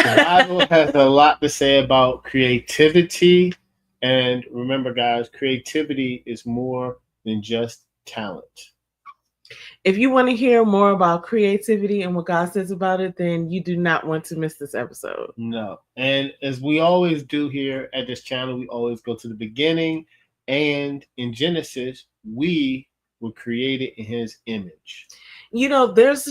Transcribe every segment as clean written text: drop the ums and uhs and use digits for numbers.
Bible has a lot to say about creativity. And remember, guys, creativity is more than just talent. If you want to hear more about creativity and what God says about it, then you do not want to miss this episode. No. And as we always do here at this channel, we always go to the beginning. And in Genesis, we were created in his image. You know, there's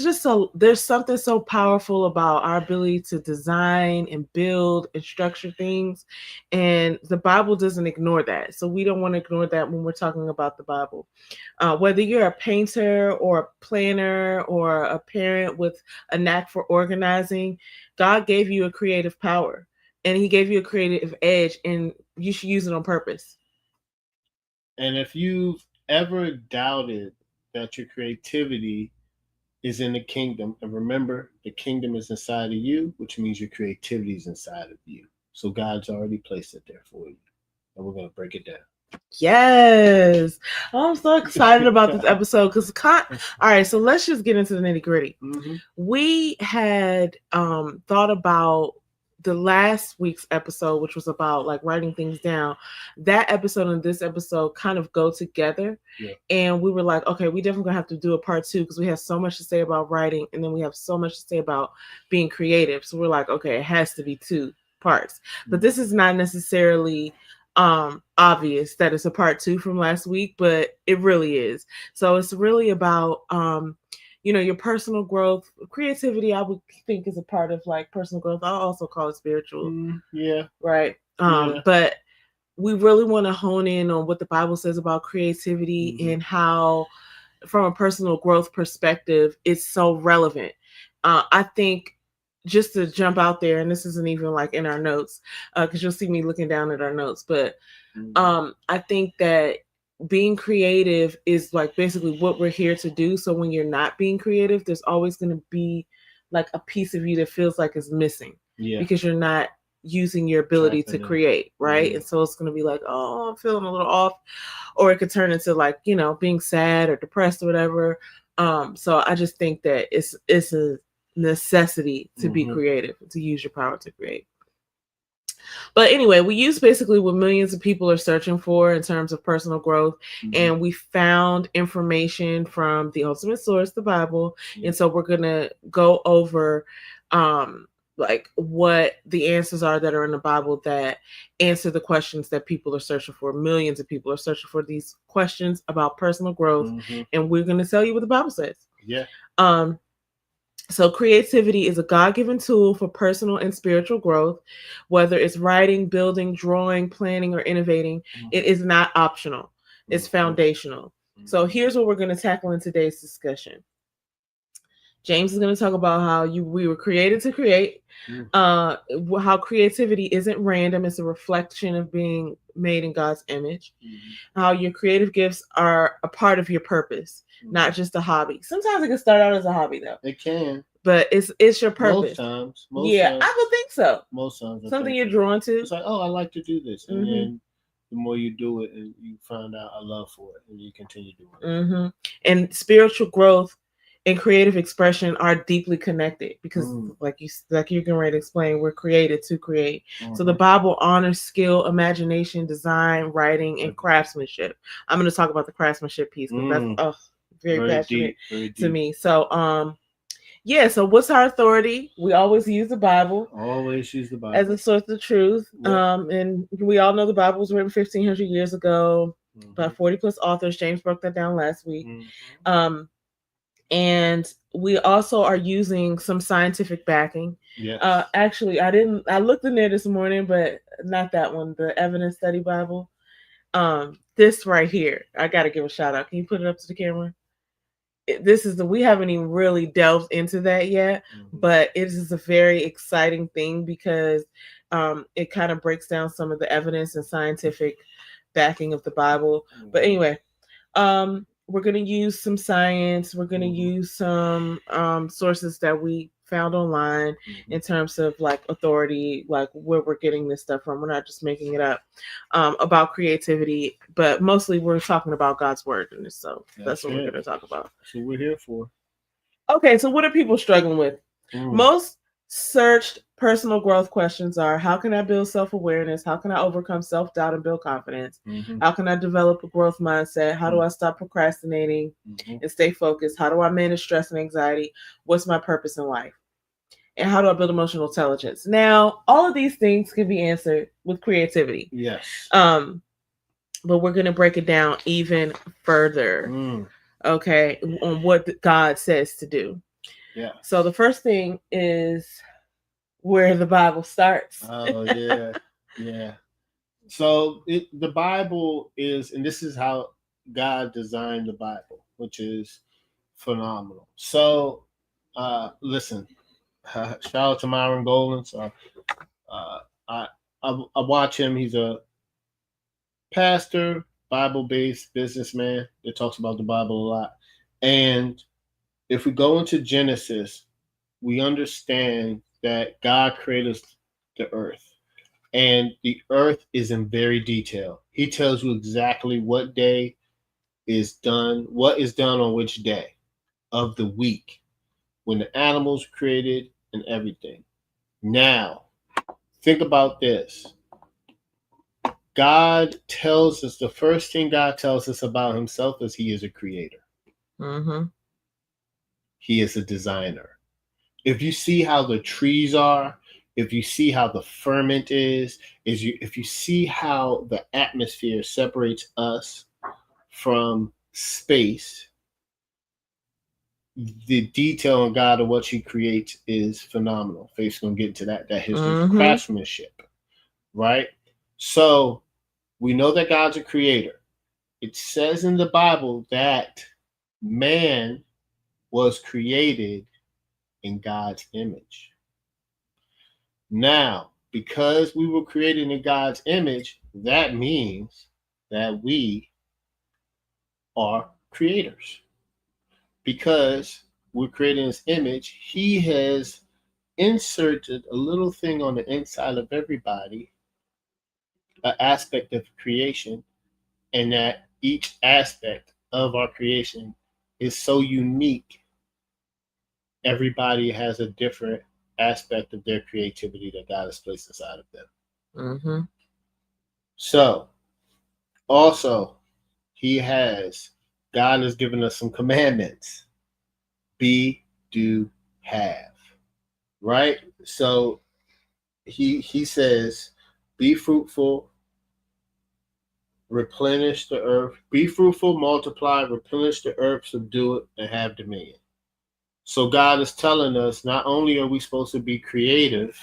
something so powerful about our ability to design and build and structure things, and the Bible doesn't ignore that. So we don't want to ignore that when we're talking about the Bible. Whether you're a painter or a planner or a parent with a knack for organizing, God gave you a creative power, and He gave you a creative edge, and you should use it on purpose. And if you've ever doubted that your creativity is in the kingdom, and remember, the kingdom is inside of you, which means your creativity is inside of you. So God's already placed it there for you. And we're going to break it down. Yes. Oh, I'm so excited about this episode because all right, so let's just get into the nitty-gritty. Mm-hmm. We had thought about the last week's episode, which was about like writing things down. That episode and this episode kind of go together. Yeah. And we were like, okay, we definitely gonna have to do a part 2 because we have so much to say about writing, and then we have so much to say about being creative. So we're like, okay, it has to be 2 parts. But this is not necessarily obvious that it's a part 2 from last week, but it really is. So it's really about your personal growth. Creativity, I would think, is a part of like personal growth. I'll also call it spiritual. Yeah. Right. But we really want to hone in on what the Bible says about creativity and how, from a personal growth perspective, it's so relevant. I think, just to jump out there, and this isn't even like in our notes, because you'll see me looking down at our notes, but I think that being creative is like basically what we're here to do. So when you're not being creative, there's always going to be like a piece of you that feels like it's missing, because you're not using your ability to create, right? And so it's going to be like, oh, I'm feeling a little off, or it could turn into like, being sad or depressed or whatever. So I just think that it's a necessity to be creative, to use your power to create. But anyway, we use basically what millions of people are searching for in terms of personal growth. And we found information from the ultimate source, the Bible. And so we're going to go over like what the answers are that are in the Bible that answer the questions that people are searching for. Millions of people are searching for these questions about personal growth. And we're going to tell you what the Bible says. Yeah. So creativity is a God-given tool for personal and spiritual growth. Whether it's writing, building, drawing, planning, or innovating, it is not optional. It's foundational. So here's what we're going to tackle in today's discussion. James is going to talk about how we were created to create, how creativity isn't random, it's a reflection of being made in God's image, how your creative gifts are a part of your purpose, not just a hobby. Sometimes it can start out as a hobby, though. It can. But it's your purpose. Most times. I would think so. Most times. Something you're drawn to. It's like, oh, I like to do this. And then the more you do it, and you find out a love for it, and you continue doing it. And spiritual growth and creative expression are deeply connected because, like you're getting ready to explain, we're created to create. So the Bible honors skill, imagination, design, writing, and craftsmanship. I'm going to talk about the craftsmanship piece because that's very passionate to me. So, so what's our authority? We always use the Bible. Always use the Bible as a source of truth. And we all know the Bible was written 1,500 years ago by 40 plus authors. James broke that down last week. And we also are using some scientific backing. Actually, I looked in there this morning, but not that one, the Evidence Study Bible. This right here, I got to give a shout out. Can you put it up to the camera? We haven't even really delved into that yet, but it is a very exciting thing because it kind of breaks down some of the evidence and scientific backing of the Bible. But anyway, we're going to use some science. We're going to use some sources that we found online in terms of like authority, like where we're getting this stuff from. We're not just making it up about creativity, but mostly we're talking about God's word in this. So that's what we're going to talk about. That's what we're here for. Okay, so what are people struggling with? Most searched Personal growth questions are: how can I build self-awareness? How can I overcome self-doubt and build confidence? How can I develop a growth mindset? How do I stop procrastinating and stay focused? How do I manage stress and anxiety? What's my purpose in life? And how do I build emotional intelligence? Now, all of these things can be answered with creativity. Yes. But we're going to break it down even further, okay, on what God says to do. Yeah. So the first thing is where the Bible starts. Oh, yeah. Yeah. So the Bible is, and this is how God designed the Bible, which is phenomenal. So, listen, shout out to Myron Golden. So, I watch him. He's a pastor, Bible-based businessman that talks about the Bible a lot. And if we go into Genesis, we understand that God created the earth. And the earth is in very detail. He tells you exactly what day is done, what is done on which day of the week, when the animals were created and everything. Now, think about this. God tells us, the first thing God tells us about himself is he is a creator. He is a designer. If you see how the trees are, if you see how the firmament is, if you see how the atmosphere separates us from space, the detail in God of what he creates is phenomenal. Faith's going to get into that history of craftsmanship, right? So we know that God's a creator. It says in the Bible that man was created in God's image. Now, because we were created in God's image, that means that we are creators. Because we're created in his image, he has inserted a little thing on the inside of everybody, an aspect of creation, and that each aspect of our creation is so unique. Everybody has a different aspect of their creativity that God has placed inside of them. So, also, God has given us some commandments: be, do, have. Right? So he says, be fruitful, replenish the earth, be fruitful, multiply, replenish the earth, subdue it, and have dominion. So God is telling us, not only are we supposed to be creative,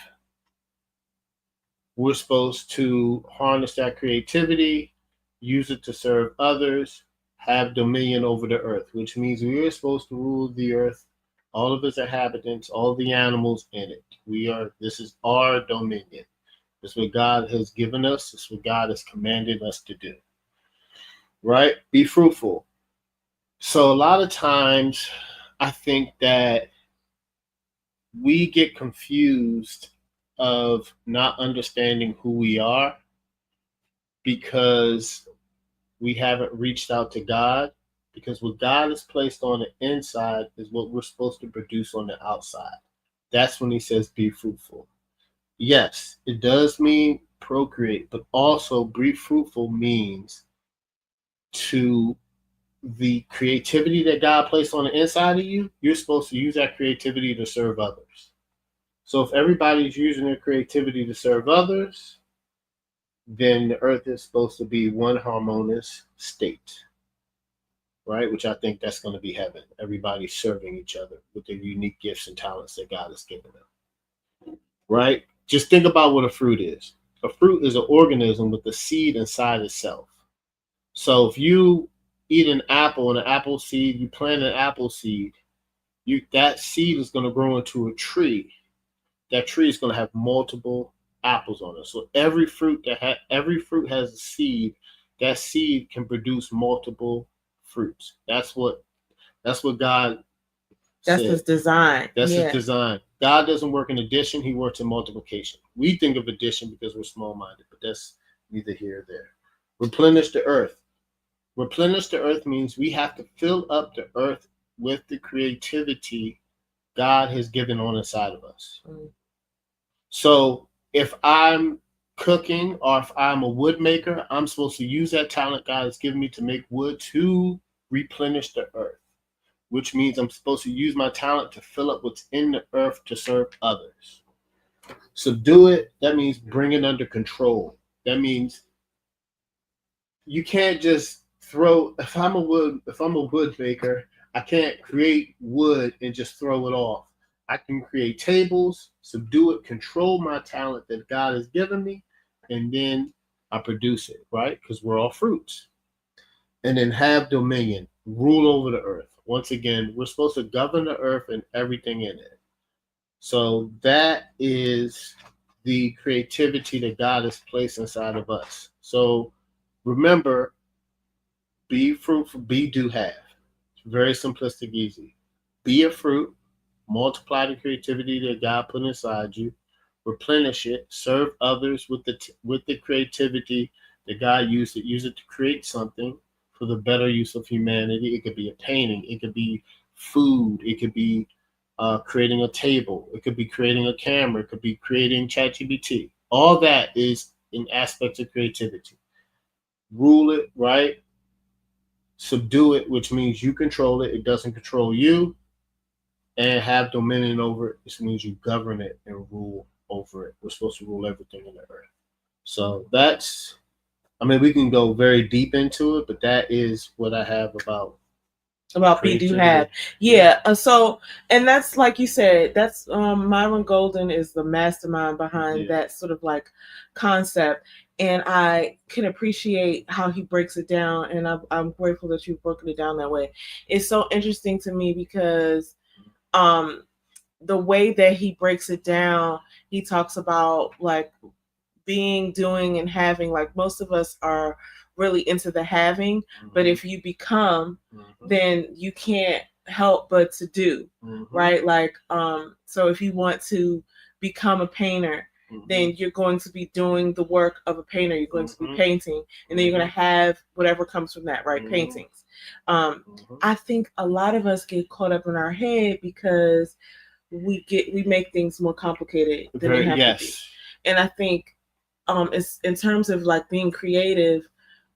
we're supposed to harness that creativity, use it to serve others, have dominion over the earth, which means we are supposed to rule the earth, all of its inhabitants, all the animals in it. This is our dominion. This is what God has given us. This is what God has commanded us to do. Right? Be fruitful. So a lot of times I think that we get confused of not understanding who we are because we haven't reached out to God, because what God has placed on the inside is what we're supposed to produce on the outside. That's when he says be fruitful. Yes, it does mean procreate, but also be fruitful means to the creativity that God placed on the inside of you, you're supposed to use that creativity to serve others. So if everybody's using their creativity to serve others, then the earth is supposed to be one harmonious state, right? Which I think that's going to be heaven. Everybody serving each other with their unique gifts and talents that God has given them, right? Just think about what a fruit is. A fruit is an organism with a seed inside itself. So if you eat an apple and an apple seed, you plant an apple seed, that seed is going to grow into a tree. That tree is going to have multiple apples on it. So every fruit has a seed. That seed can produce multiple fruits. That's what God That's his design. That's his design. God doesn't work in addition, he works in multiplication. We think of addition because we're small-minded, but that's neither here nor there. Replenish the earth. Replenish the earth means we have to fill up the earth with the creativity God has given on the side of us. So if I'm cooking or if I'm a wood maker, I'm supposed to use that talent God has given me to make wood to replenish the earth, which means I'm supposed to use my talent to fill up what's in the earth to serve others. Subdue it, that means bring it under control. That means you can't just throw if I'm a wood maker, I can't create wood and just throw it off. I can create tables, subdue it, control my talent that God has given me, and then I produce it, right? Because we're all fruits. And then have dominion, rule over the earth. Once again, we're supposed to govern the earth and everything in it. So that is the creativity that God has placed inside of us. So remember, be fruitful, be do have. It's very simplistic, easy. Be a fruit, multiply the creativity that God put inside you, replenish it, serve others with the creativity that God used it. Use it to create something for the better use of humanity. It could be a painting, it could be food, it could be creating a table, it could be creating a camera, it could be creating ChatGPT. All that is an aspect of creativity. Rule it, right? Subdue it, which means you control it. It doesn't control you. And have dominion over it, which means you govern it and rule over it. We're supposed to rule everything in the earth. So that's, I mean, we can go very deep into it, but that is what I have about be do have. Yeah. So, and that's like you said, that's Myron Golden is the mastermind behind that sort of like concept, and I can appreciate how he breaks it down, and I'm grateful that you've broken it down that way. It's so interesting to me because the way that he breaks it down, he talks about like being, doing, and having. Like most of us are really into the having, but if you become, then you can't help but to do, right? Like so if you want to become a painter, then you're going to be doing the work of a painter. You're going to be painting, and then you're going to have whatever comes from that, right? Paintings. I think a lot of us get caught up in our head because we make things more complicated than they have to be. And I think it's in terms of like being creative,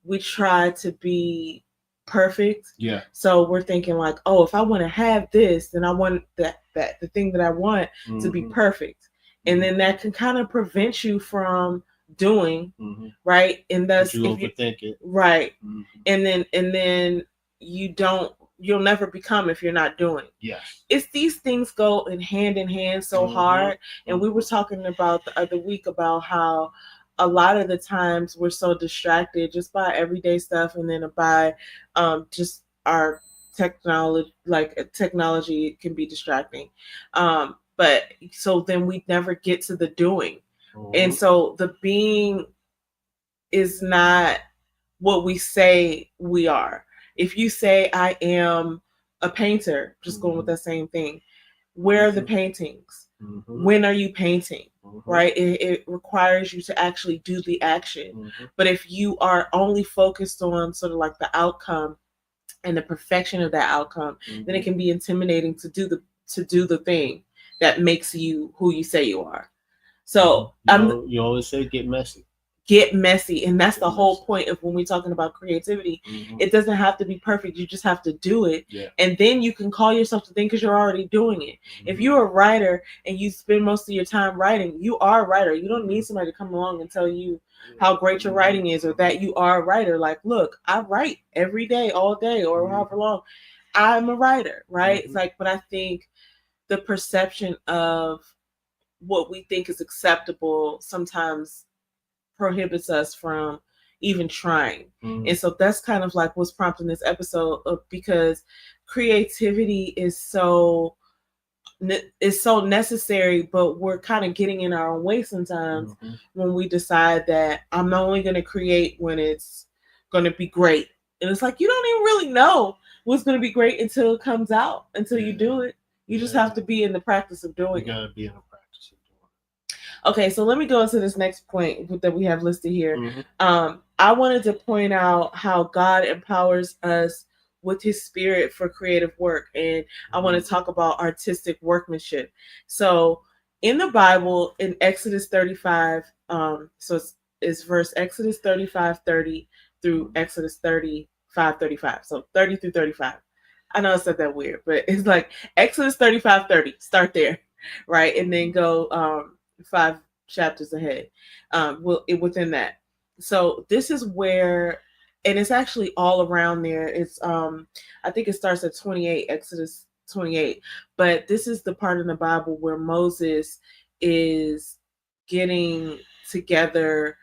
we try to be perfect. Yeah. So we're thinking like, oh, if I want to have this, then I want that the thing that I want to be perfect. And then that can kind of prevent you from doing, right? And thus you overthink it. Right. And then you'll never become if you're not doing. Yes. It's these things go in hand so hard. And we were talking about the other week about how a lot of the times we're so distracted just by everyday stuff, and then by just our technology. Like technology can be distracting, but so then we never get to the doing. And so the being is not what we say we are. If you say I am a painter, just going with that same thing, where are the paintings? When are you painting? Right? It requires you to actually do the action. But if you are only focused on sort of like the outcome and the perfection of that outcome, then it can be intimidating to do the thing that makes you who you say you are. So you always say get messy. Get messy, and that's the whole point of when we're talking about creativity. It doesn't have to be perfect. You just have to do it, and then you can call yourself the thing because you're already doing it. If you're a writer and you spend most of your time writing, you are a writer. You don't need somebody to come along and tell you how great your writing is or that you are a writer. Like, look, I write every day, all day, or however long. I'm a writer, right? It's like, but I think the perception of what we think is acceptable sometimes prohibits us from even trying. And so that's kind of like what's prompting this episode, because creativity is so necessary, but we're kind of getting in our own way sometimes when we decide that I'm not only going to create when it's going to be great. And it's like, you don't even really know what's going to be great until it comes out, until you do it. You just have to be in the practice of doing it. You got to be in the practice of doing it. Okay, so let me go into this next point that we have listed here. I wanted to point out how God empowers us with his spirit for creative work. And I want to talk about artistic workmanship. So in the Bible, in Exodus 35, so it's verse Exodus 35:30 through Exodus 35:35. So 30 through 35. I know I said that weird, but it's like Exodus 35:30. Start there, right? And then go 5 chapters ahead. Within that. So this is where, and it's actually all around there. It's I think it starts at 28, Exodus 28. But this is the part in the Bible where Moses is getting together.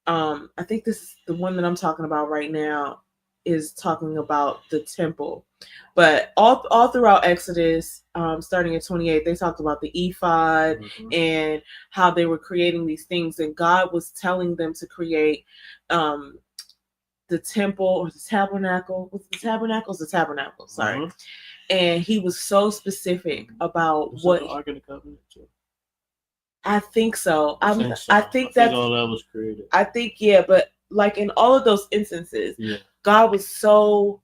I think this is the one that I'm talking about right now, is talking about the temple. But all throughout Exodus, starting at 28, they talked about the ephod and how they were creating these things, and God was telling them to create the temple or the tabernacle. Was it the tabernacle? It was the tabernacle. Sorry. And he was so specific about what the Ark of the Covenant too. I think so. I think that's all that was created. I think, yeah, but like in all of those instances, God was so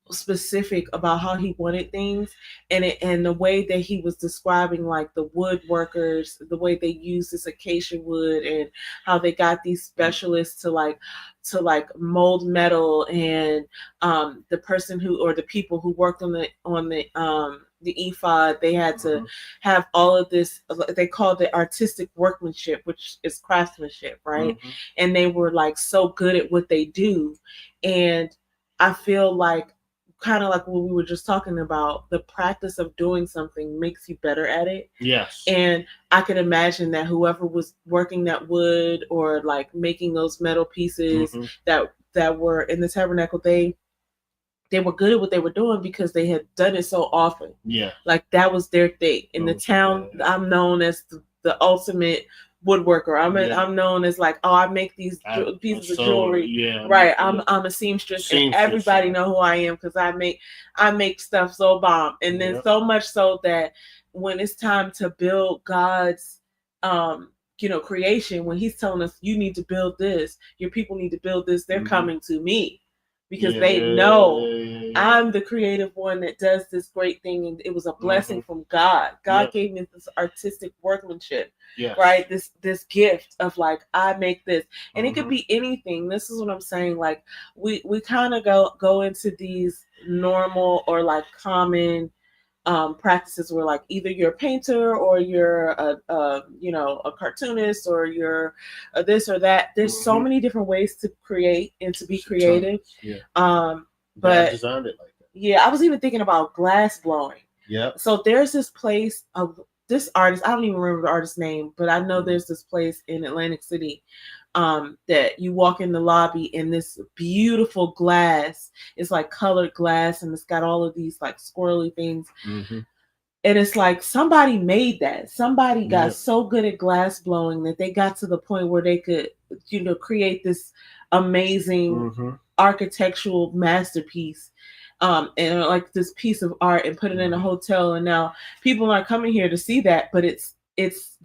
specific about how he wanted things, and the way that he was describing like the woodworkers, the way they use this acacia wood, and how they got these specialists to mold metal, and the person who, or the people who worked on the ephod, they had to have all of this, they called it artistic workmanship, which is craftsmanship, right? And they were like so good at what they do. And I feel like, kind of like what we were just talking about, the practice of doing something makes you better at it. Yes. And I can imagine that whoever was working that wood or like making those metal pieces that were in the tabernacle, they were good at what they were doing because they had done it so often. Yeah. Like that was their thing. In the town, I'm known as the ultimate woodworker. I'm known as like, oh, I make these pieces of jewelry. Yeah. Right. I'm a seamstress, and everybody know who I am because I make stuff so bomb. And then so much so that when it's time to build God's creation, when he's telling us you need to build this, your people need to build this, they're coming to me. Because they know I'm the creative one that does this great thing, and it was a blessing from God. God gave me this artistic workmanship, right? This gift of like, I make this, and it could be anything. This is what I'm saying. Like we kind of go into these normal or like common practices where like either you're a painter or you're a cartoonist or you're this or that. There's so many different ways to create and to be creative. But I designed it like that. Yeah, I was even thinking about glass blowing. Yeah. So there's this place of this artist. I don't even remember the artist's name, but I know there's this place in Atlantic City that you walk in the lobby and this beautiful glass, it's like colored glass, and it's got all of these like squirrely things. And it's like somebody made that. Somebody got so good at glass blowing that they got to the point where they could, create this amazing architectural masterpiece. And like this piece of art, and put it in a hotel, and now people aren't coming here to see that, but it's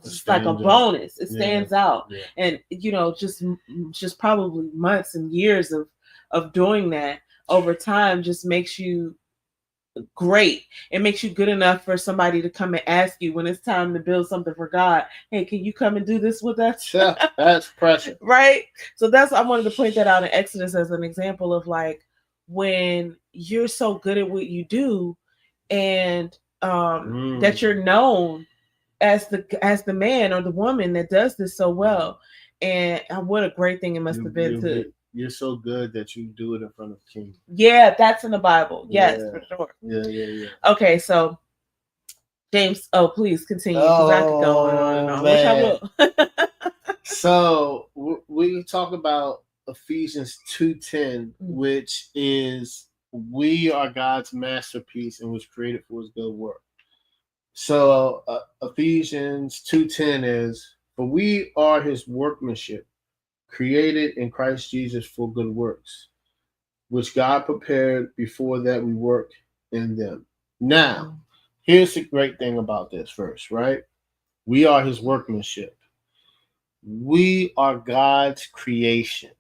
just like a bonus. It stands out. And just probably months and years of doing that over time just makes you great. It makes you good enough for somebody to come and ask you when it's time to build something for God. Hey, can you come and do this with us? Yeah, that's precious. Right? So I wanted to point that out in Exodus as an example of like when you're so good at what you do, and that you're known as the man or the woman that does this so well. And what a great thing it must have been to. You're so good that you do it in front of King. Yeah, that's in the Bible. Yes, for sure. Yeah. Okay, so James, please continue, because I could go on and on. Which I will. So we talk about Ephesians 2:10, which is we are God's masterpiece and was created for his good work. So Ephesians 2:10 is, for we are his workmanship, created in Christ Jesus for good works, which God prepared before that we work in them. Now, here's the great thing about this verse, right? We are his workmanship. We are God's creation.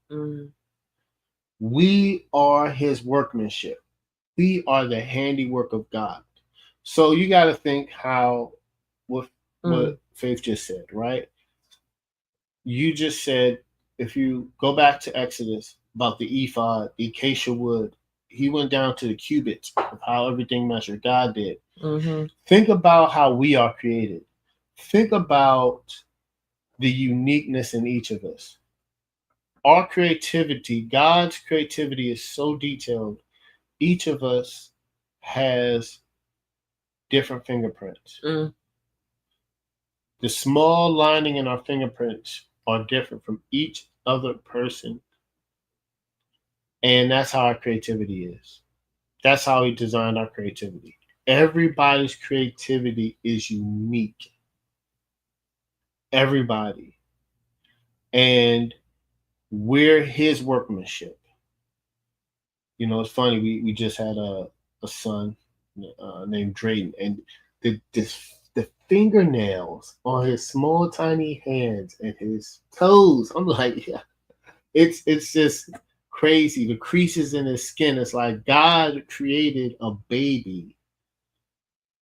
We are his workmanship. We are the handiwork of God. So you got to think how with what Faith just said, right? You just said, if you go back to Exodus about the ephod, the acacia wood, he went down to the cubits of how everything measured. God did. Think about how we are created. Think about the uniqueness in each of us. Our creativity, God's creativity, is so detailed. Each of us has different fingerprints. The small lining in our fingerprints are different from each other person. And that's how our creativity is. That's how he designed our creativity. Everybody's creativity is unique. Everybody. And we're his workmanship. You know, it's funny. We just had a son named Drayton, and the fingernails on his small tiny hands and his toes. I'm like, yeah, it's just crazy. The creases in his skin. It's like God created a baby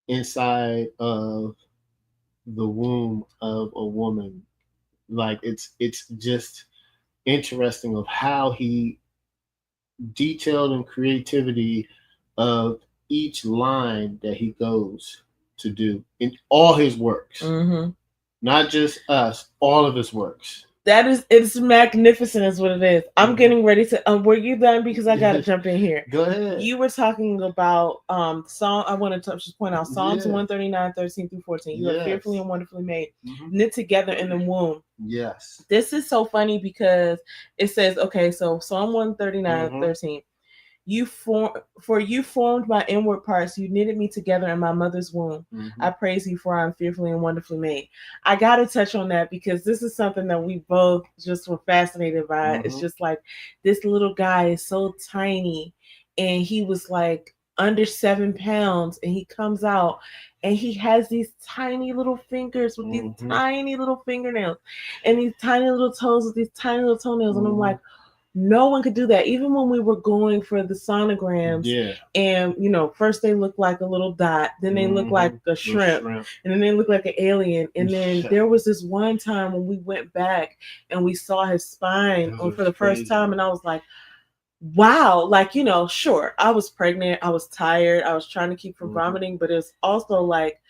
inside of the womb of a woman. Like it's just interesting of how he detailed and creativity of each line that he goes to do in all his works. Not just us, all of his works. It's magnificent is what it is. I'm getting ready to were you done? Because I gotta jump in here. Go ahead. You were talking about Psalm. I want to just point out Psalms 139, 13 through 14. You are fearfully and wonderfully made, knit together in the womb. Yes. This is so funny because it says, okay, so Psalm 139, 13. You formed my inward parts. You knitted me together in my mother's womb. I praise you, for I am fearfully and wonderfully made. I got to touch on that because this is something that we both just were fascinated by. It's just like this little guy is so tiny, and he was like under 7 pounds, and he comes out and he has these tiny little fingers with these tiny little fingernails and these tiny little toes with these tiny little toenails. And I'm like, no one could do that. Even when we were going for the sonograms, and you know, first they look like a little dot, then they look like a shrimp, and then they look like an alien. And then there was this one time when we went back and we saw his spine for the first time, and I was like, wow, like, you know, sure, I was pregnant, I was tired, I was trying to keep from vomiting, but it's also like,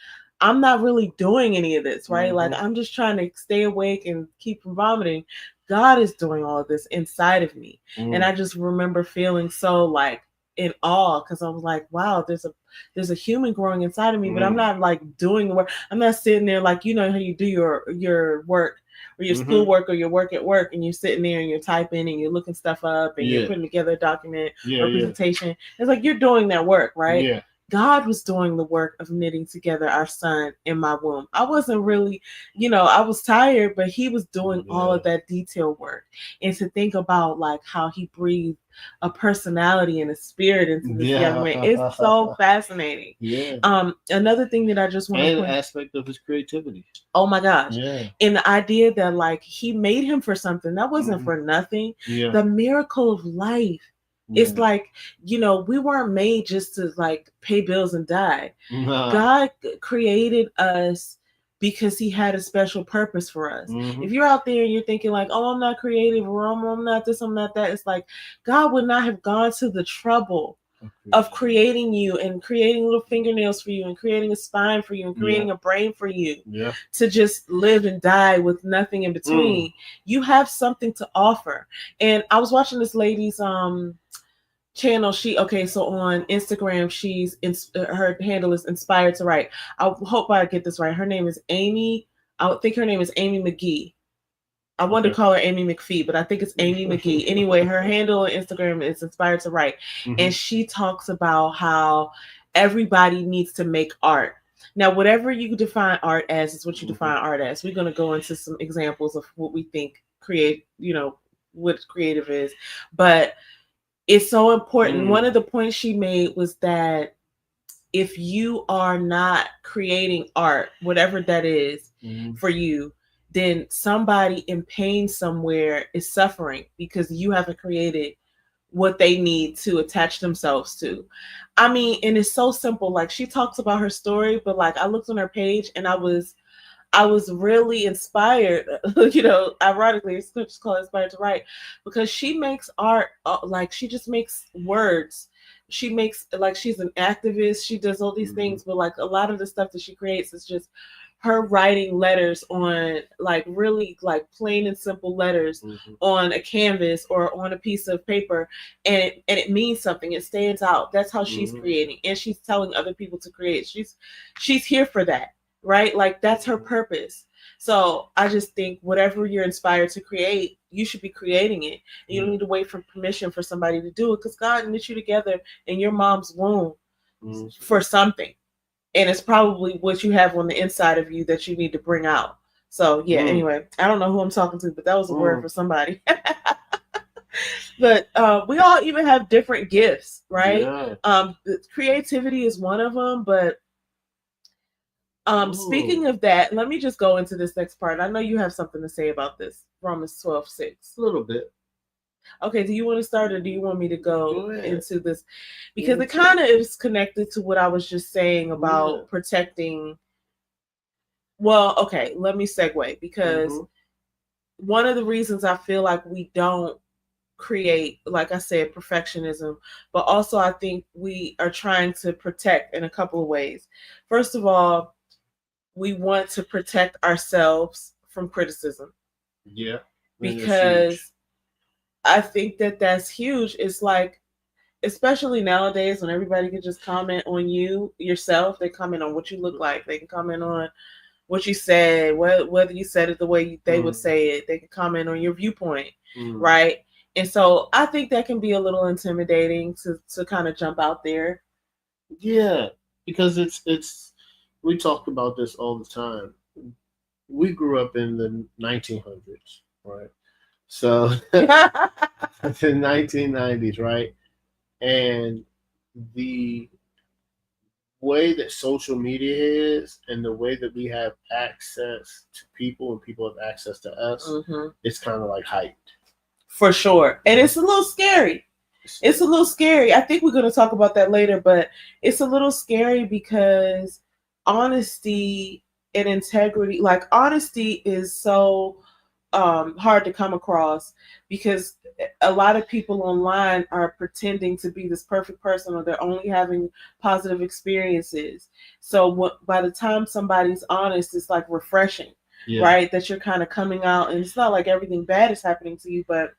I'm not really doing any of this, right? Like, I'm just trying to stay awake and keep from vomiting. God is doing all of this inside of me. And I just remember feeling so like in awe, because I was like, wow, there's a human growing inside of me, but I'm not like doing the work. I'm not sitting there like, you know how you do your work or your schoolwork or your work at work, and you're sitting there and you're typing and you're looking stuff up and you're putting together a document or a presentation. It's like you're doing that work, right? God was doing the work of knitting together our son in my womb. I wasn't really, you know, I was tired, but he was doing all of that detail work. And to think about like how he breathed a personality and a spirit into this young man, it's so fascinating. Another thing that I just want to point, an aspect of his creativity. Oh my gosh. And the idea that like he made him for something that wasn't for nothing. The miracle of life. It's like, you know, we weren't made just to like pay bills and die. God created us because he had a special purpose for us. If you're out there and you're thinking like, oh, I'm not creative, or I'm not this, I'm not that, it's like God would not have gone to the trouble of creating you and creating little fingernails for you and creating a spine for you and creating a brain for you to just live and die with nothing in between. You have something to offer. And I was watching this lady's channel. So on Instagram, her handle is Inspired to Write. I hope I get this right. Her name is Amy. I think her name is Amy McGee. I wanted to call her Amy McPhee, but I think it's Amy McGee. Anyway, her handle on Instagram is Inspired to Write. And she talks about how everybody needs to make art. Now, whatever you define art as is what you define art as. We're going to go into some examples of what we think what creative is. But it's so important. One of the points she made was that if you are not creating art, whatever that is for you, then somebody in pain somewhere is suffering because you haven't created what they need to attach themselves to. I mean, and it's so simple. Like, she talks about her story, but like I looked on her page and I was I was really inspired, ironically, it's just called Inspired to Write, because she makes art, like she just makes words. She makes, like, she's an activist. She does all these things, but like a lot of the stuff that she creates is just her writing letters on, like, really like plain and simple letters on a canvas or on a piece of paper, and it means something. It stands out. That's how she's creating, and she's telling other people to create. She's here for that, right? Like, that's her purpose. So I just think whatever you're inspired to create, you should be creating it. And you don't need to wait for permission for somebody to do it, because God knit you together in your mom's womb for something. And it's probably what you have on the inside of you that you need to bring out. So yeah, anyway, I don't know who I'm talking to, but that was a word for somebody. But we all even have different gifts, right? Yeah. Creativity is one of them, but speaking of that, let me just go into this next part. I know you have something to say about this. Romans 12:6. A little bit. Okay, do you want to start, or do you want me to go into this? Because it kind of is connected to what I was just saying about protecting. Well, okay, let me segue, because one of the reasons I feel like we don't create, like I said, perfectionism, but also I think we are trying to protect in a couple of ways. First of all, we want to protect ourselves from criticism. Yeah. Because I think that that's huge. It's like, especially nowadays when everybody can just comment on yourself. They comment on what you look like. They can comment on what you said, whether you said it the way they would say it. They can comment on your viewpoint, right? And so I think that can be a little intimidating to kind of jump out there. Yeah, because it's we talk about this all the time. We grew up in the 1900s, right? So the 1990s, right? And the way that social media is, and the way that we have access to people and people have access to us, it's kind of like hyped. For sure. And it's a little scary. It's a little scary. I think we're going to talk about that later, but it's a little scary because honesty and integrity, like honesty is so hard to come across, because a lot of people online are pretending to be this perfect person, or they're only having positive experiences. So by the time somebody's honest, it's like refreshing, right? That you're kind of coming out, and it's not like everything bad is happening to you, but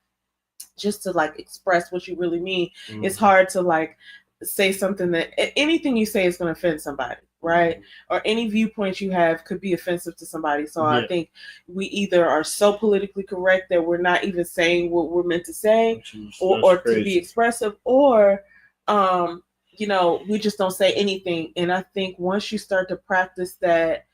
just to like express what you really mean. It's hard to like say something that anything you say is going to offend somebody, right? Or any viewpoint you have could be offensive to somebody. So I think we either are so politically correct that we're not even saying what we're meant to say, or to be expressive, or we just don't say anything. And I think once you start to practice that,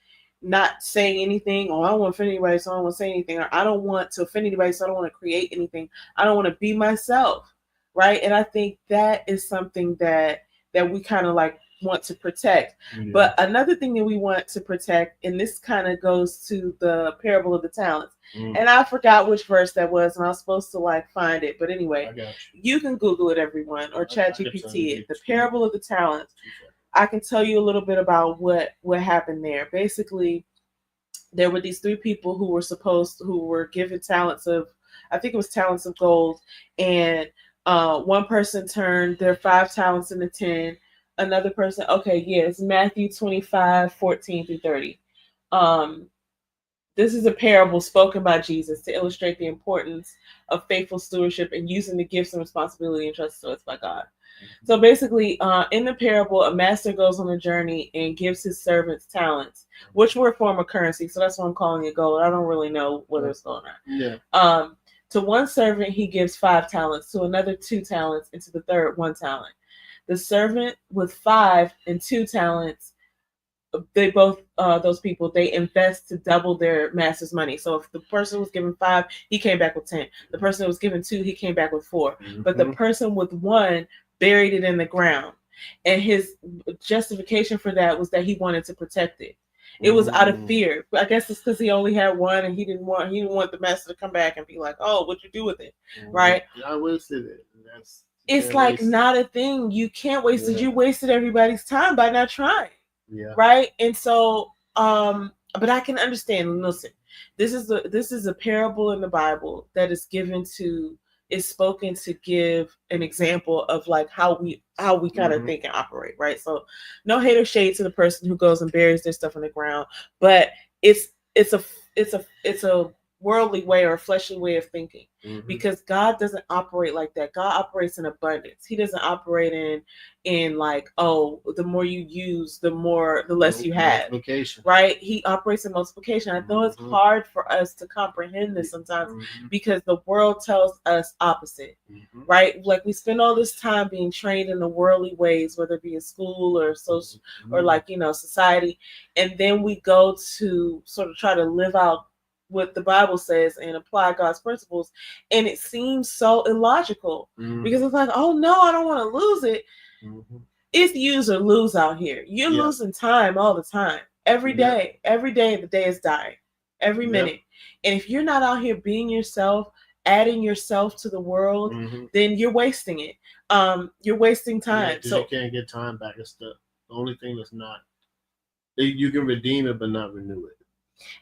not saying anything, or I don't want to offend anybody, so I don't want to say anything, or I don't want to offend anybody, so I don't want to create anything, I don't want to be myself, right? And I think that is something that we kind of like want to protect. But another thing that we want to protect, and this kind of goes to the parable of the talents, and I forgot which verse that was, and I was supposed to like find it, but anyway, you can Google it, everyone, or ChatGPT it. The parable of the talents. I can tell you a little bit about what happened there. Basically, there were these 3 people who were given talents of, I think it was talents of gold, and one person turned their 5 talents into 10. Another person, it's Matthew 25:14-30. This is a parable spoken by Jesus to illustrate the importance of faithful stewardship and using the gifts and responsibility entrusted to us by God. So basically, in the parable, a master goes on a journey and gives his servants talents, which were a form of currency. So that's why I'm calling it gold. I don't really know whether it's gold or not. Yeah. To one servant, he gives 5 talents, to another 2 talents, and to the third 1 talent. The servant with 5 and 2 talents, they both, those people, they invest to double their master's money. So if the person was given 5, he came back with 10. The person that was given 2, he came back with 4. But the person with 1 buried it in the ground. And his justification for that was that he wanted to protect it. It was out of fear. I guess it's because he only had 1, and he didn't want the master to come back and be like, "Oh, what'd you do with it?" Right? I wasted it. It's like not a thing. You can't waste it. You wasted everybody's time by not trying. Yeah. Right? And so But I can understand. Listen, this is a parable in the Bible that is spoken to give an example of like how we kind of think and operate, right? So no hate or shade to the person who goes and buries their stuff in the ground, but it's it's a it's a worldly way or a fleshly way of thinking, because God doesn't operate like that. God operates in abundance. He doesn't operate in like, oh, the more you use, the less you have, right? He operates in multiplication. I know it's hard for us to comprehend this sometimes, because the world tells us opposite, right? Like we spend all this time being trained in the worldly ways, whether it be in school or social or like, society, and then we go to sort of try to live out what the Bible says and apply God's principles, and it seems so illogical, because it's like, oh no, I don't want to lose it. It's use or lose out here. You're losing time all the time. Every day the day is dying. Every minute. And if you're not out here being yourself, adding yourself to the world, then you're wasting it. You're wasting time. So you can't get time back. It's the only thing that's not. You can redeem it, but not renew it.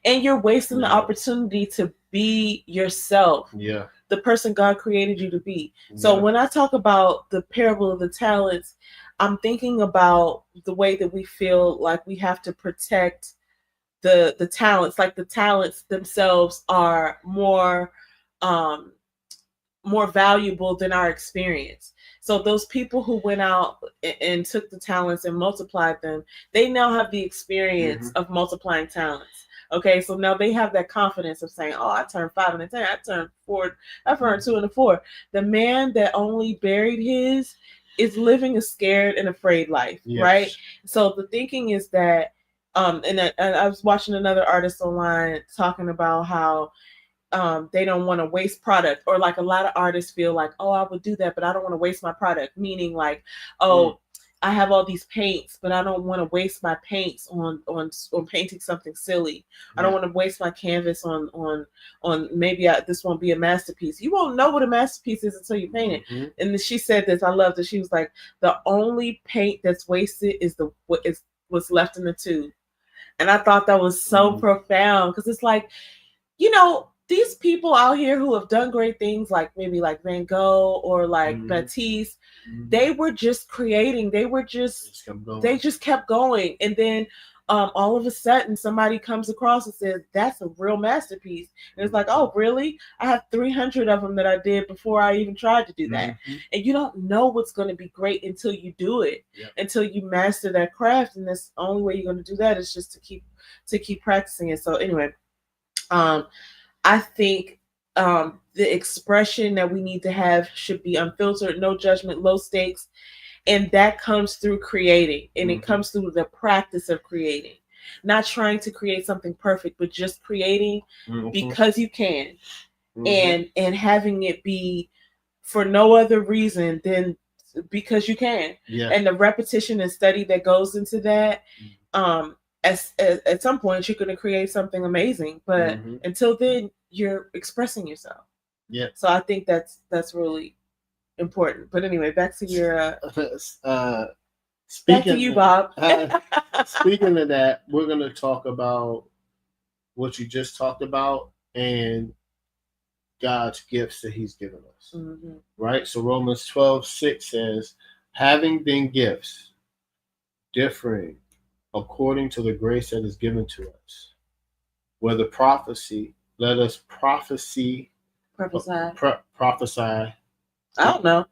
And you're wasting the opportunity to be yourself. Yeah. The person God created you to be. So when I talk about the parable of the talents, I'm thinking about the way that we feel like we have to protect the talents, like the talents themselves are more valuable than our experience. So those people who went out and took the talents and multiplied them, they now have the experience of multiplying talents. Okay, so now they have that confidence of saying, "Oh, I turned 5 and a 10. I turned 4. I turned 2 and a 4." The man that only buried his is living a scared and afraid life, right? So the thinking is that, and I was watching another artist online talking about how they don't want to waste product, or like a lot of artists feel like, oh, I would do that, but I don't want to waste my product. Meaning like, oh. I have all these paints, but I don't want to waste my paints on painting something silly. I don't want to waste my canvas on maybe this won't be a masterpiece. You won't know what a masterpiece is until you paint it. And she said this, I loved it. She was like, the only paint that's wasted is what's left in the tube. And I thought that was so profound, because it's like, these people out here who have done great things, like maybe like Van Gogh or like Matisse, they were just creating. They just kept going. And then all of a sudden somebody comes across and says, that's a real masterpiece. And it's like, oh, really? I have 300 of them that I did before I even tried to do that. And you don't know what's going to be great until you do it, until you master that craft. And that's the only way you're going to do that is just to keep practicing it. So anyway, I think the expression that we need to have should be unfiltered, no judgment, low stakes. And that comes through creating. And it comes through the practice of creating. Not trying to create something perfect, but just creating because you can. And having it be for no other reason than because you can. And the repetition and study that goes into that, at some point you're going to create something amazing, but until then you're expressing yourself. So I think that's really important. But anyway, back to your back to you, Bob. Speaking of that, we're going to talk about what you just talked about and God's gifts that he's given us. Right? So Romans 12:6 says, having then gifts differing according to the grace that is given to us, whether prophecy, let us prophesy. I don't know.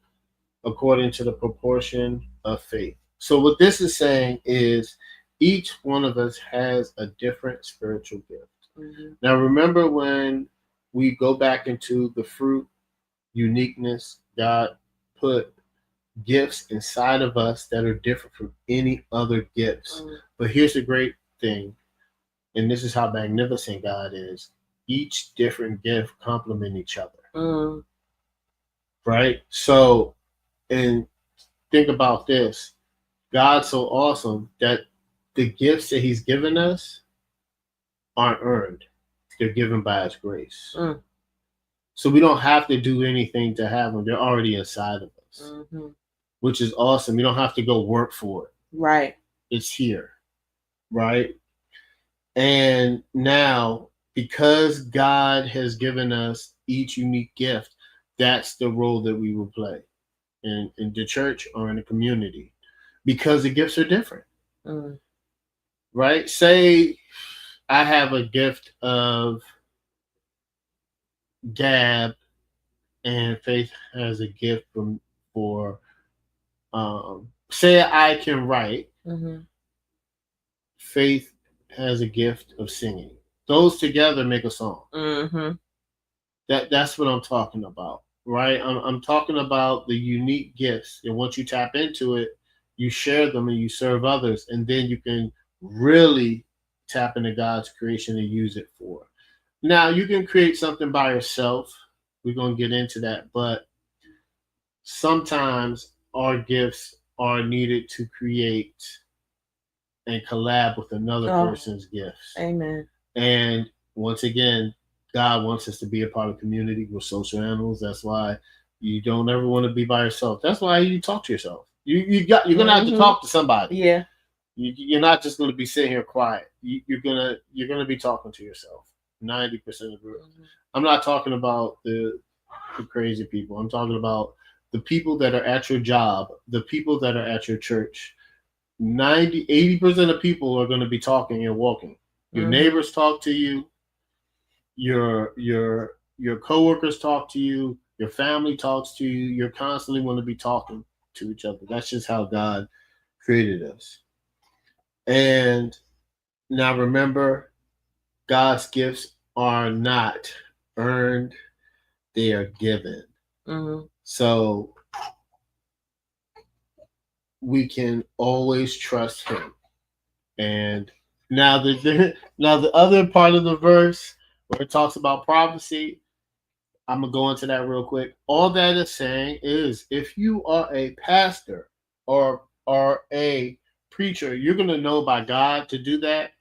According to the proportion of faith. So what this is saying is each one of us has a different spiritual gift. Now remember, when we go back into the fruit uniqueness, God put gifts inside of us that are different from any other gifts. But here's the great thing, and this is how magnificent God is. Each different gift complement each other. Right? So, and think about this. God's so awesome that the gifts that he's given us aren't earned. They're given by his grace. So we don't have to do anything to have them. They're already inside of us. Which is awesome. You don't have to go work for it. Right. It's here. Right? And now, because God has given us each unique gift, that's the role that we will play in the church or in the community, because the gifts are different, Mm. right? Say I have a gift of gab, and Faith has a gift for say I can write. Mm-hmm. Faith has a gift of singing. Those together make a song. Mm-hmm. That's what I'm talking about, right? I'm talking about the unique gifts, and once you tap into it, you share them and you serve others, and then you can really tap into God's creation and use it for. Now you can create something by yourself. We're gonna get into that, but sometimes our gifts are needed to create and collab with another person's gifts. Amen. And once again, God wants us to be a part of the community. We're social animals. That's why you don't ever want to be by yourself. That's why you talk to yourself. You're gonna have to talk to somebody. Yeah. You're not just gonna be sitting here quiet. You're gonna be talking to yourself. 90% of the group. I'm not talking about the crazy people. I'm talking about the people that are at your job, the people that are at your church. 80% of people are going to be talking and walking. Your neighbors talk to you, your coworkers talk to you, your family talks to you. You're constantly going to be talking to each other. That's just how God created us. And now remember, God's gifts are not earned, they are given. Mm-hmm. So we can always trust him. And now now the other part of the verse where it talks about prophecy, I'm gonna go into that real quick. All that is saying is, if you are a pastor or a preacher, you're gonna know by God to do that,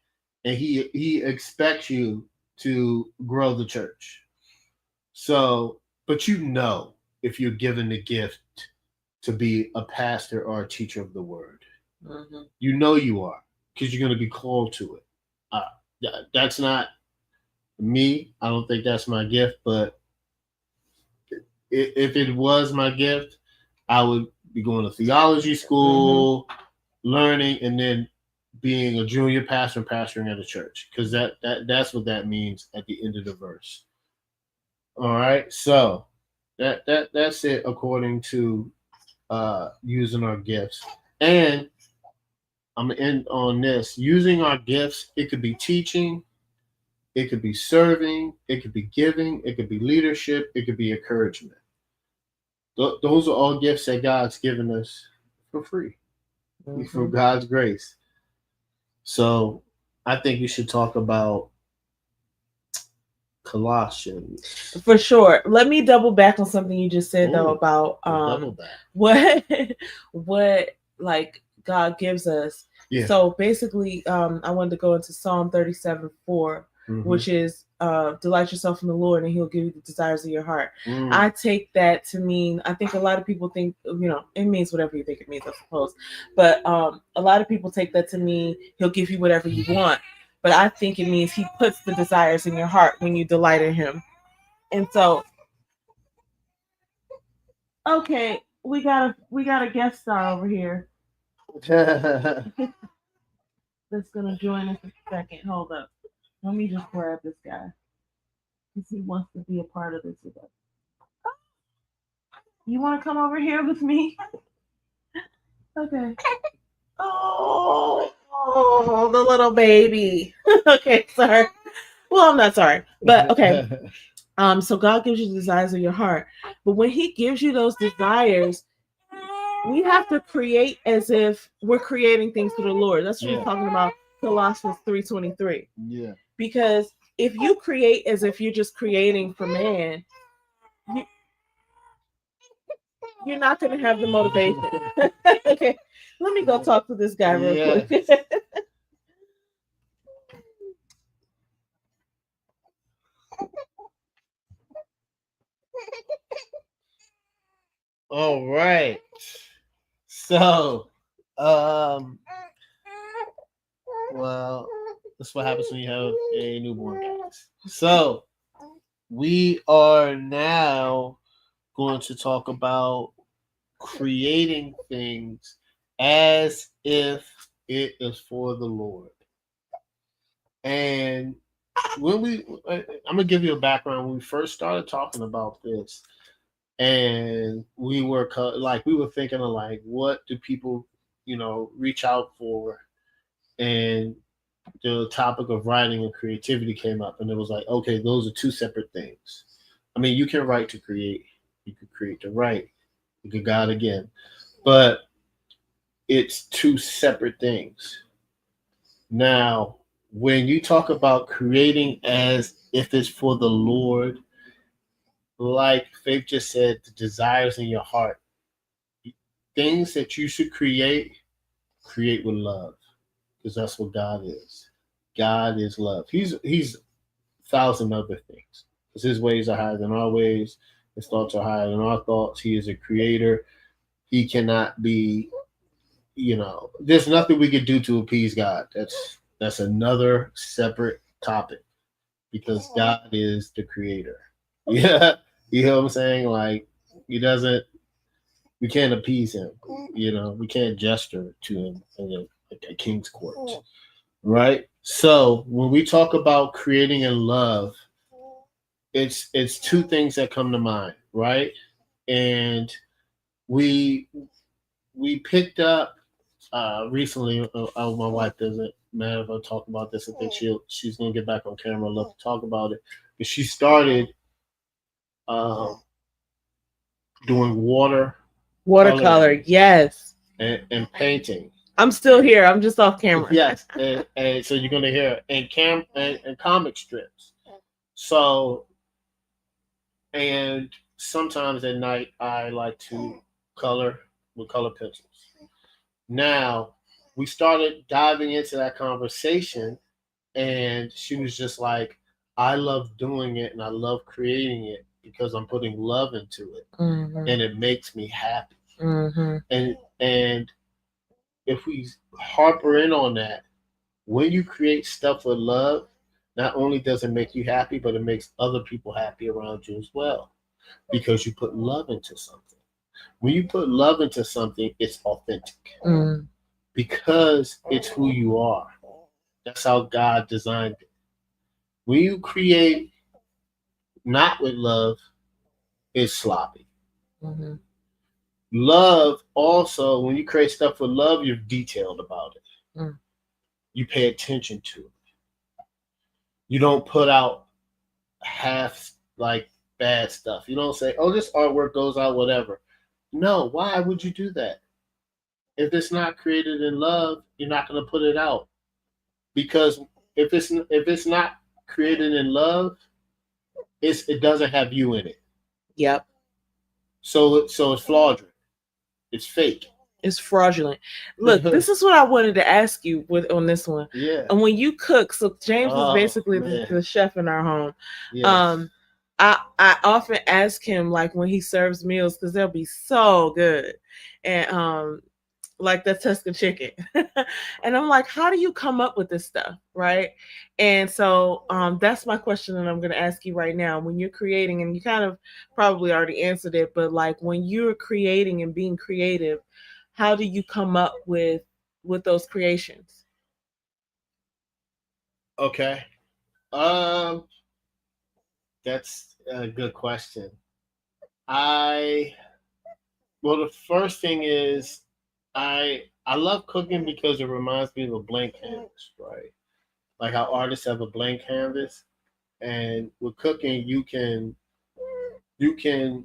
and He expects you to grow the church. So, but you know, if you're given the gift to be a pastor or a teacher of the word, you know you are, because you're gonna be called to it. That's not me. I don't think that's my gift, but if it was my gift, I would be going to theology school, learning, and then being a junior pastor and pastoring at a church, because that's what that means at the end of the verse. All right, so that's it according to using our gifts. And I'm gonna end on this: using our gifts. It could be teaching, it could be serving, it could be giving, it could be leadership, it could be encouragement. Those are all gifts that God's given us for free, for God's grace. So I think we should talk about Colossians. For sure. Let me double back on something you just said though about what like God gives us. Yeah. So basically, I wanted to go into Psalm 37:4, which is delight yourself in the Lord and he'll give you the desires of your heart. I take that to mean, I think a lot of people think, it means whatever you think it means, I suppose. But a lot of people take that to mean he'll give you whatever you want. But I think it means he puts the desires in your heart when you delight in him. And so, okay, we got a guest star over here. That's gonna join us in a second. Hold up. Let me just grab this guy. Because he wants to be a part of this with us. You want to come over here with me? Okay. Oh, the little baby. Okay, sorry. Well, I'm not sorry, but okay. So God gives you the desires of your heart, but when He gives you those desires, we have to create as if we're creating things for the Lord. That's what we're talking about. Colossians 3:23. Yeah. Because if you create as if you're just creating for man, you're not going to have the motivation. Okay, let me go talk to this guy real quick. All right. So, well, That's what happens when you have a newborn, guys. So we are now going to talk about creating things as if it is for the Lord. And I'm gonna give you a background. When we first started talking about this, and we were thinking of like, what do people, reach out for? And the topic of writing and creativity came up, and it was like, okay, those are two separate things. I mean, you can write to create, you can create to write, you can God again, but it's two separate things. Now, when you talk about creating as if it's for the Lord, like Faith just said, the desires in your heart, things that you should create with love, because that's what God is. God is love. He's a thousand other things, because His ways are higher than our ways. His thoughts are higher than our thoughts. He is a creator. He cannot be, there's nothing we could do to appease God. That's another separate topic, because God is the creator. Yeah, you know what I'm saying? Like, He doesn't. We can't appease Him. We can't gesture to Him in a king's court, right? So when we talk about creating in love, it's two things that come to mind, right? And we we picked up recently. My wife doesn't matter if I talk about this. I think she's gonna get back on camera. I'd love to talk about it. But she started uh, doing watercolor. Yes, and painting. I'm still here. I'm just off camera. Yes, and so you're gonna hear and comic strips. So, and sometimes at night I like to color with color pencils. Now we started diving into that conversation, and she was just like, I love doing it and I love creating it because I'm putting love into it, and it makes me happy. And if we harper in on that, when you create stuff with love, not only does it make you happy, but it makes other people happy around you as well, because you put love into something. When you put love into something, it's authentic, because it's who you are. That's how God designed it. When you create not with love, it's sloppy. Love also, when you create stuff with love, you're detailed about it. You pay attention to it. You don't put out half like bad stuff. You don't say, "Oh, this artwork goes out, whatever." No, why would you do that? If it's not created in love, you're not going to put it out, because if it's not created in love, it doesn't have you in it. Yep. So it's fraudulent. It's fake. It's fraudulent. Look, this is what I wanted to ask you on this one. Yeah. And when you cook, so James is basically the chef in our home. Yes. I often ask him, like, when he serves meals, because they'll be so good, and like the Tuscan chicken. And I'm like, how do you come up with this stuff, right? And so that's my question that I'm going to ask you right now. When you're creating, and you kind of probably already answered it, but like when you're creating and being creative, how do you come up with those creations? Okay. That's a good question. Well, the first thing is I love cooking because it reminds me of a blank canvas, right? Like how artists have a blank canvas, and with cooking you can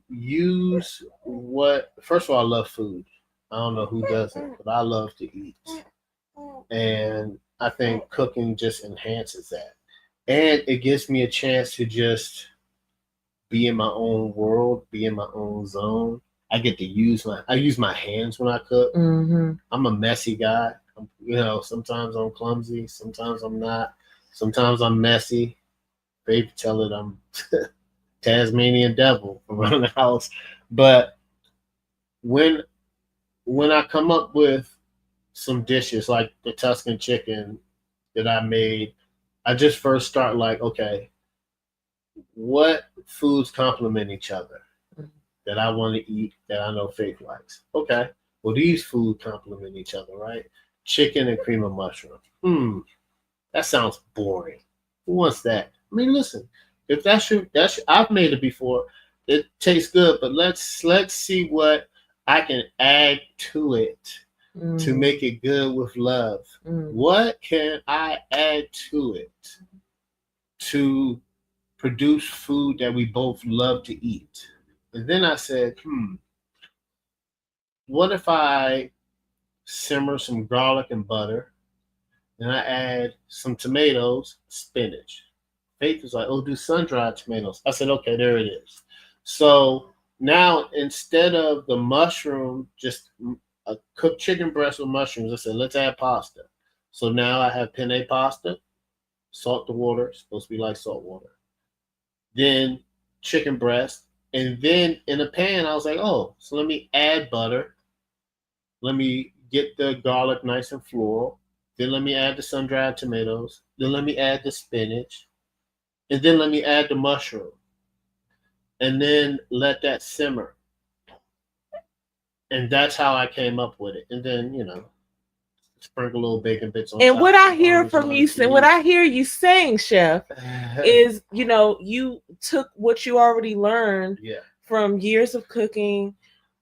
use what. First of all, I love food. I don't know who doesn't, but I love to eat, and I think cooking just enhances that, and it gives me a chance to just be in my own world, be in my own zone. I get to use my hands when I cook. I'm a messy guy. Sometimes I'm clumsy, sometimes I'm not. Sometimes I'm messy. Baby tell it I'm Tasmanian devil around the house. But when I come up with some dishes like the Tuscan chicken that I made, I just first start like, okay, what foods complement each other that I want to eat that I know Faith likes? Okay, well, these foods complement each other, right? Chicken and cream of mushroom. That sounds boring. Who wants that? I mean, listen, if I've made it before. It tastes good, but let's see what I can add to it to make it good with love. What can I add to it to produce food that we both love to eat? And then I said, what if I simmer some garlic and butter, and I add some tomatoes, spinach? Faith was like, oh, do sun-dried tomatoes. I said, okay, there it is. So now instead of the mushroom, just a cooked chicken breast with mushrooms, I said, let's add pasta. So now I have penne pasta, salt the water, supposed to be like salt water. Then chicken breast. And then in a pan, I was like, oh, so let me add butter. Let me get the garlic nice and floral. Then let me add the sun-dried tomatoes. Then let me add the spinach. And then let me add the mushroom. And then let that simmer. And that's how I came up with it. And then, sprinkle little bacon bits on top. And what I hear from you, what I hear you saying, Chef, is, you took what you already learned from years of cooking,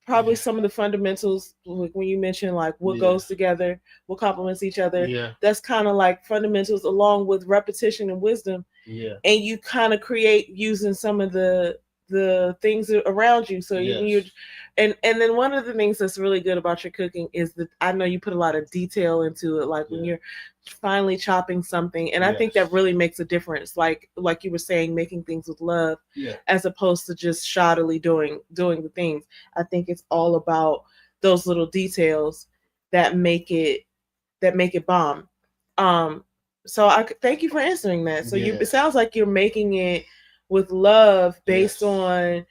probably some of the fundamentals, like when you mentioned like what goes together, what complements each other. Yeah. That's kind of like fundamentals along with repetition and wisdom. Yeah. And you kind of create using some of the things around you. So you and then one of the things that's really good about your cooking is that I know you put a lot of detail into it, like when you're finally chopping something, and I think that really makes a difference, like you were saying, making things with love as opposed to just shoddily doing the things. I think it's all about those little details that make it bomb. So I thank you for answering that. So it sounds like you're making it with love based on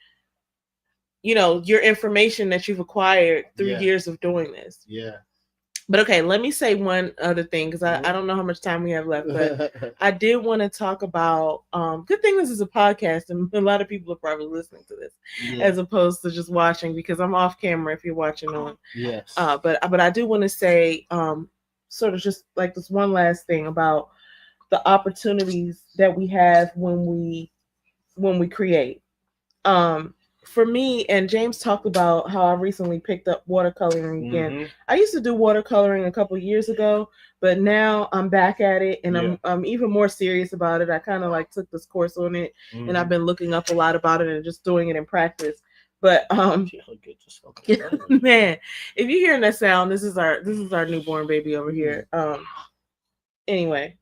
your information that you've acquired through years of doing this. Yeah. But okay, let me say one other thing, because I don't know how much time we have left, but I did want to talk about good thing this is a podcast and a lot of people are probably listening to this as opposed to just watching, because I'm off camera if you're watching on. Yes. But I do want to say sort of just like this one last thing about the opportunities that we have when we create. For me, and James talked about how I recently picked up watercoloring again. I used to do watercoloring a couple of years ago, but now I'm back at it, and I'm even more serious about it. I kind of like took this course on it, and I've been looking up a lot about it and just doing it in practice. But man, if you're hearing that sound, this is our newborn baby over here. Anyway,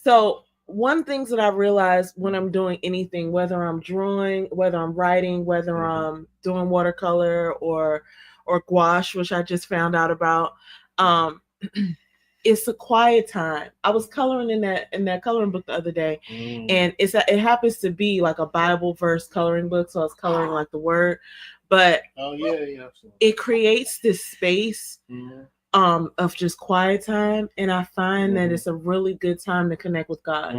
so one things that I realized when I'm doing anything, whether I'm drawing, whether I'm writing, whether I'm doing watercolor or gouache, which I just found out about, it's a quiet time. I was coloring in that coloring book the other day, and it happens to be like a Bible verse coloring book, so I was coloring like the word, but it creates this space of just quiet time, and I find that it's a really good time to connect with God.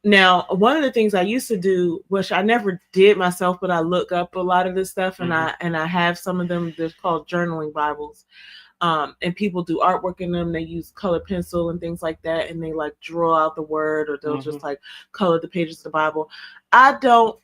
Now, one of the things I used to do, which I never did myself, but I look up a lot of this stuff, and I have some of them. They're called journaling Bibles, and people do artwork in them. They use color pencil and things like that, and they like draw out the word, or they'll just like color the pages of the Bible. I don't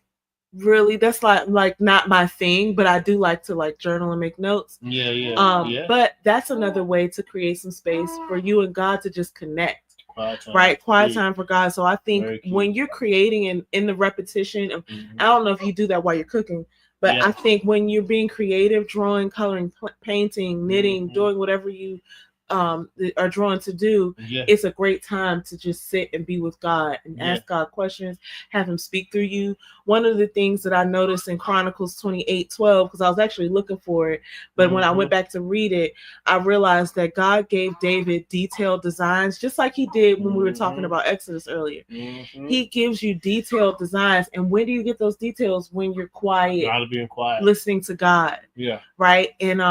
really, that's like not my thing, but I do like to like journal and make notes. But that's another way to create some space for you and God to just connect. Quiet time for God. So I think when you're creating in the repetition of, I don't know if you do that while you're cooking, but I think when you're being creative, drawing, coloring, painting, knitting, doing whatever you are drawn to do, it's a great time to just sit and be with God and ask God questions, have him speak through you. One of the things that I noticed in Chronicles 28:12, because I was actually looking for it, but when I went back to read it, I realized that God gave David detailed designs, just like he did when we were talking about Exodus earlier. He gives you detailed designs, and when do you get those details? When you're quiet, listening to God. Right. And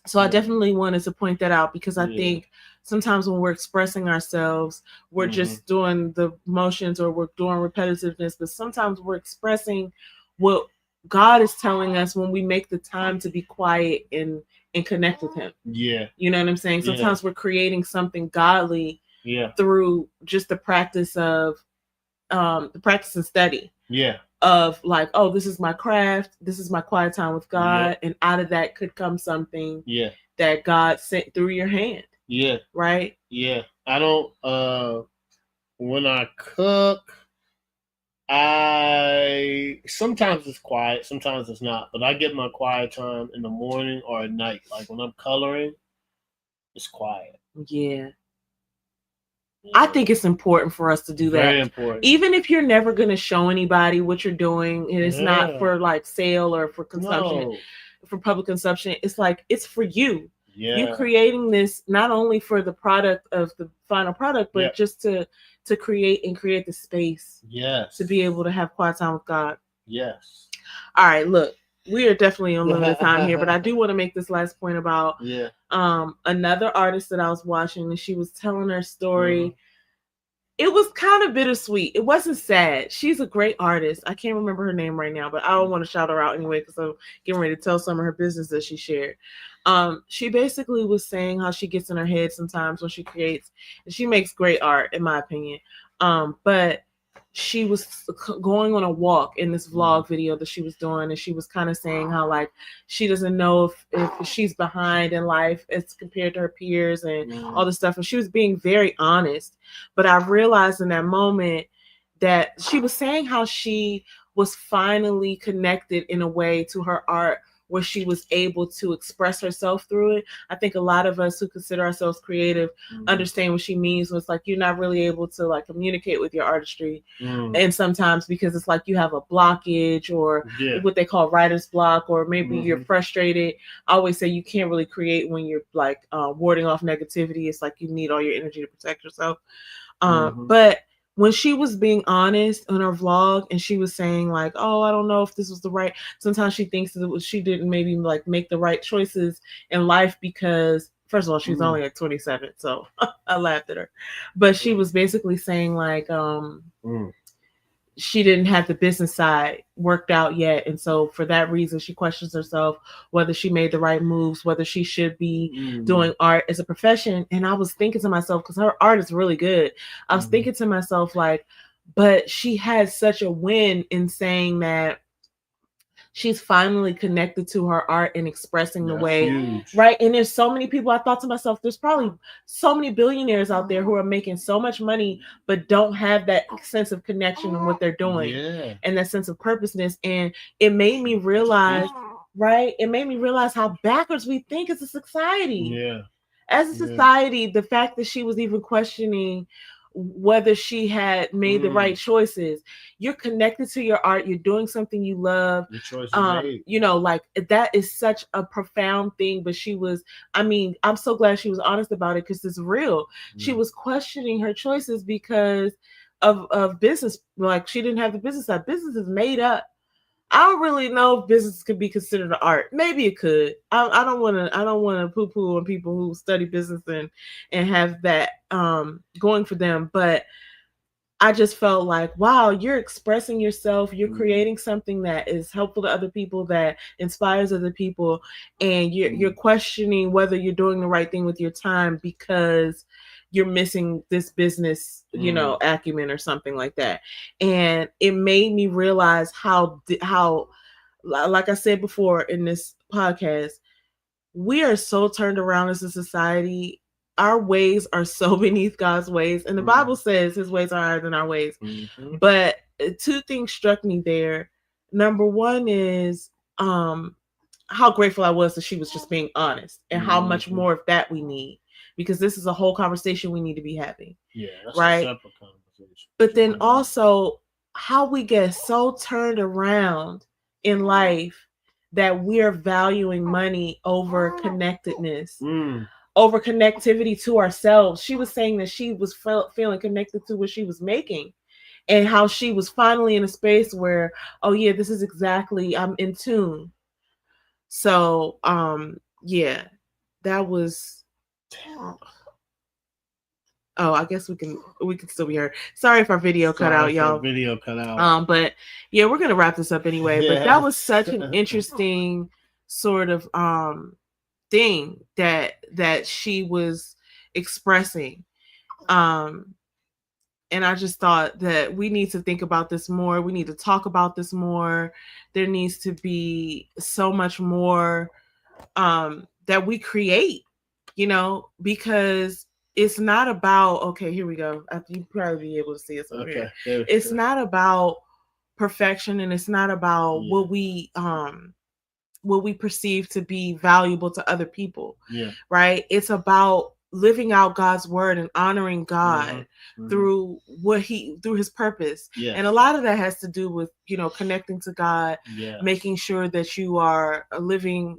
so I definitely wanted to point that out, because I think sometimes when we're expressing ourselves, we're just doing the motions or we're doing repetitiveness, but sometimes we're expressing what God is telling us when we make the time to be quiet and connect with him. Yeah. You know what I'm saying? Sometimes we're creating something godly through just the practice of the practice and study. Yeah. Of like, oh, this is my craft, this is my quiet time with God, and out of that could come something that God sent through your hand. Yeah. Right? Yeah. I don't when I cook, I sometimes it's quiet, sometimes it's not, but I get my quiet time in the morning or at night. Like when I'm coloring, it's quiet. Yeah. I think it's important for us to do that. Very important. Even if you're never going to show anybody what you're doing, and it's not for like sale or for consumption, for public consumption, it's like it's for you. Yeah. You're creating this not only for the product of the final product, but just to create the space. Yes. To be able to have quiet time with God. Yes. All right, look, we are definitely on limited time here, but I do want to make this last point about another artist that I was watching, and she was telling her story. It was kind of bittersweet. It wasn't sad. She's a great artist. I can't remember her name right now, but I don't want to shout her out anyway because I'm getting ready to tell some of her business that she shared. She basically was saying how she gets in her head sometimes when she creates, and she makes great art, in my opinion. But she was going on a walk in this vlog video that she was doing, and she was kind of saying how like she doesn't know if she's behind in life as compared to her peers and all this stuff, and she was being very honest. But I realized in that moment that she was saying how she was finally connected in a way to her art where she was able to express herself through it. I think a lot of us who consider ourselves creative understand what she means. So it's like you're not really able to like communicate with your artistry. And sometimes because it's like you have a blockage or what they call writer's block, or maybe you're frustrated. I always say you can't really create when you're like warding off negativity. It's like you need all your energy to protect yourself. But when she was being honest on her vlog, and she was saying like, oh, I don't know if this was the right, sometimes she thinks that she didn't maybe like make the right choices in life because first of all, she's only at 27. So I laughed at her, but she was basically saying like, she didn't have the business side worked out yet. And so for that reason, she questions herself whether she made the right moves, whether she should be doing art as a profession. And I was thinking to myself, because her art is really good, I was thinking to myself, like, but she had such a win in saying that she's finally connected to her art and expressing the way, right? And there's so many people, I thought to myself, there's probably so many billionaires out there who are making so much money, but don't have that sense of connection in what they're doing and that sense of purposeness. And it made me realize, right? It made me realize how backwards we think as a society. As a society, the fact that she was even questioning whether she had made the right choices. You're connected to your art. You're doing something you love. Your choice is made. You know, like that is such a profound thing. But she was, I mean, I'm so glad she was honest about it because it's real. She was questioning her choices because of business. Like she didn't have the business side. Business is made up. I don't really know if business could be considered an art. Maybe it could. I don't want to poo-poo on people who study business and have that going for them. But I just felt like, wow, you're expressing yourself. You're creating something that is helpful to other people, that inspires other people, and you're questioning whether you're doing the right thing with your time because you're missing this business, you know, acumen or something like that. And it made me realize how, like I said before in this podcast, we are so turned around as a society. Our ways are so beneath God's ways. And the Bible says his ways are higher than our ways. But two things struck me there. Number one is how grateful I was that she was just being honest, and how much more of that we need. Because this is a whole conversation we need to be having. Yeah, that's right? a separate conversation. But then also how we get so turned around in life that we're valuing money over connectedness, over connectivity to ourselves. She was saying that she was feeling connected to what she was making, and how she was finally in a space where, oh yeah, this is exactly, I'm in tune. So yeah, that was Oh, I guess we can still be heard. Sorry if our video cut out, y'all. Video cut out. But yeah, we're gonna wrap this up anyway. Yes. But that was such an interesting sort of thing that she was expressing. And I just thought that we need to think about this more. We need to talk about this more. There needs to be so much more that we create, because it's not about, okay, here we go. You probably be able to see us over here. It's not about perfection, and it's not about what we perceive to be valuable to other people. Yeah. Right? It's about living out God's word and honoring God through through his purpose. Yes. And a lot of that has to do with, connecting to God, yes. making sure that you are living,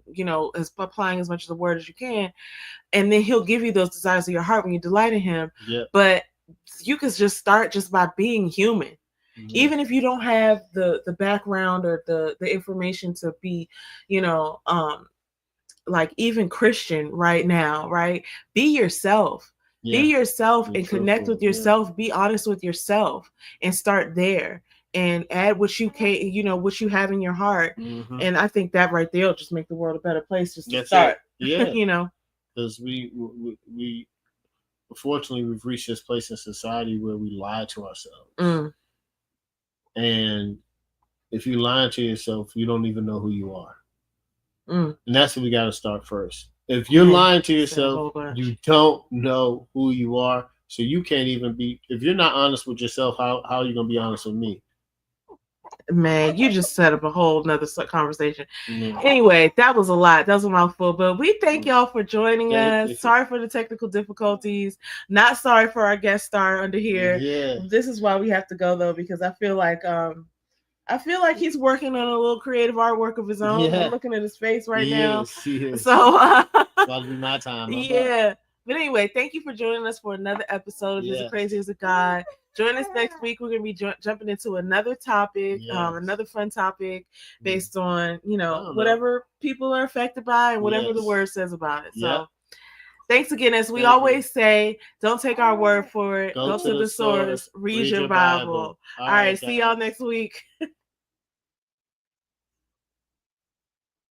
applying as much of the word as you can. And then he'll give you those desires of your heart when you delight in him. Yep. But you can just start just by being human. Mm-hmm. Even if you don't have the background or the information to be, like even Christian right now, right? Be yourself. Yeah. Be yourself and connect with yourself. Yeah. Be honest with yourself and start there and add what you can, what you have in your heart. Mm-hmm. And I think that right there will just make the world a better place just to start. Yeah. Because we unfortunately we've reached this place in society where we lie to ourselves. And if you lie to yourself, you don't even know who you are. And that's what we got to start first. If you're lying to yourself, you don't know who you are. So you can't even be, if you're not honest with yourself, how are you going to be honest with me? Man, you just set up a whole nother conversation. Anyway, that was a lot. That was a mouthful. But we thank y'all for joining us. Sorry for the technical difficulties. Not sorry for our guest star under here. Yeah. This is why we have to go, though, because I feel like he's working on a little creative artwork of his own. Yeah. I'm looking at his face right now. He is. So about to be my time. Yeah. But anyway, thank you for joining us for another episode of Is It Crazy as a God. Join us next week. We're going to be jumping into another topic, another fun topic based on, whatever people are affected by and whatever the word says about it. So thanks again. As we always say, don't take our word for it. Go to the source. Read your Bible. All right. See y'all next week.